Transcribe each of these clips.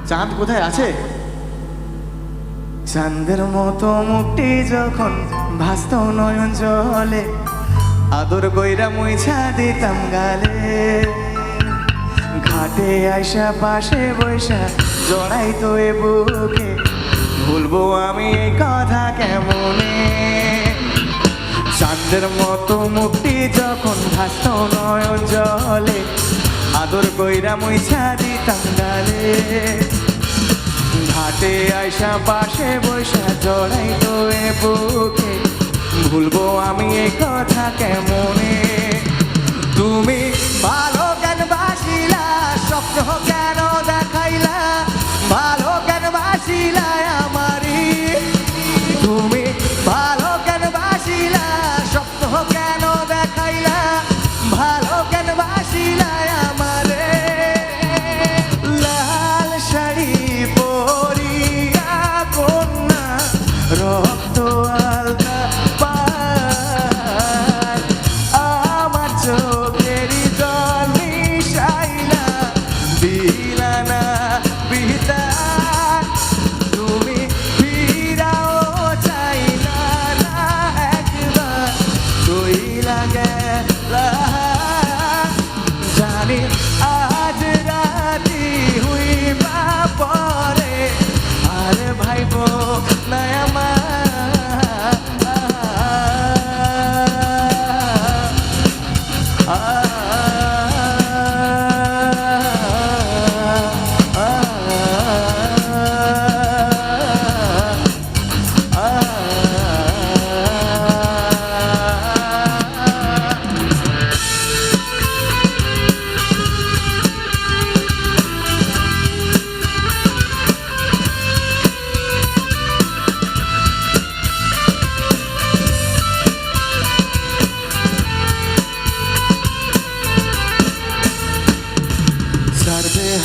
চাঁদ কোথায় আছে? চাঁদের মতো মুখটি যখন ভাসত নয়ন জলে, আদর কইরা মুইছা দিতাম গালে। ঘাটে আইসা পাশে বৈশা জড়াইতো এ বুকে, ভুলবো আমি এই কথা কেমনে? চাঁদের মতো মুখটি যখন ভাসত নয়ন জলে, আদর কইরা মুইছা দিতাম গালে। ঘাটে আইসা পাশে বৈশা জড়াইতো এ বুকে, ভুলবো আমি এই কথা কেমনে? তুমি ভালো কেন বাসিলা, স্বপ্ন কেন দেখাইলা, ভালো কেন বাসিলা আমারি? তুমি ভালো কেন বাসিলা, স্বপ্ন কেন দেখাইলা, ভালো কেন বাসিলা আমারে? লাল শাড়ি পরিয়া কন্যা রক্ত আলতা পায়, আমার চোখেরই জল মিশাইলা দিলা না বিদায়। তুমি ফিরাও চাইলা না একবার, চইলা গেলা। জানি আজ রাতি হইবা পরে, আর ভাইব না আমার।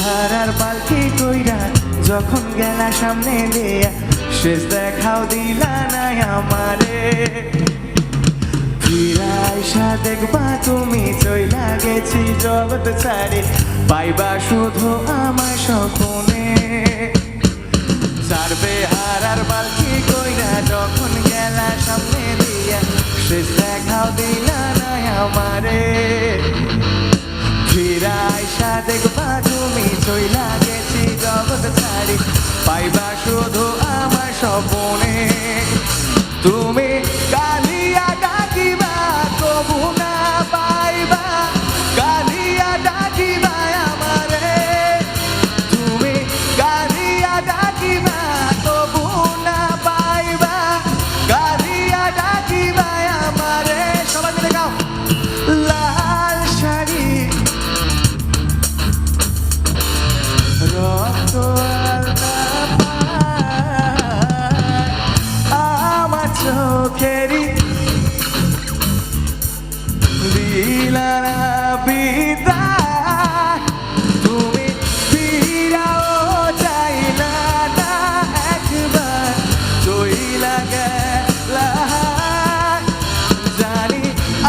হারার পালকি কইরা যখন গেলা সামনে দিয়া, শেষ দেখাও দিলা না আমারে। ফিরা আইসা দেখবা তুমি চইলা গেছি জগৎ ছাড়ি, পাইবা শুধু আমার স্বপ্নে। ছাড়বে হারার পালকি কইরা যখন গেলা সামনে দিয়া, শেষ দেখাও দিলা না আমারে। ফিরা আইসা দেখবা তুমি চইলা গেছি জগৎ ছাড়ি, পাইবা শুধু আমার স্বপ্নে। তুমি কালিয়া ডাকিবা তবু না পাইবা, কালিয়া ডাকিবা আমারে। তুমি কালিয়া ডাকিবা তবু না পাইবা, কালিয়া ডাকিবা আমারে। সবাই মিলে গাও। লাল শাড়ি রক্ত আলতা পায়, আমার চোখেরই দিলা না বিদায়। তুমি ফিরাও চাইলা না একবার, চইলা গেলা। জানি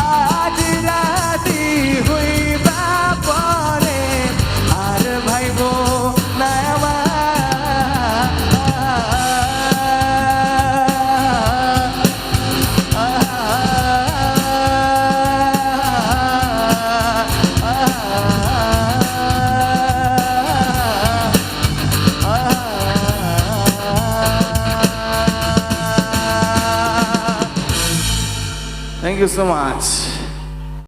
আজ রাতি হইবা পরে, আর ভাইব না আমার। Thank you so much.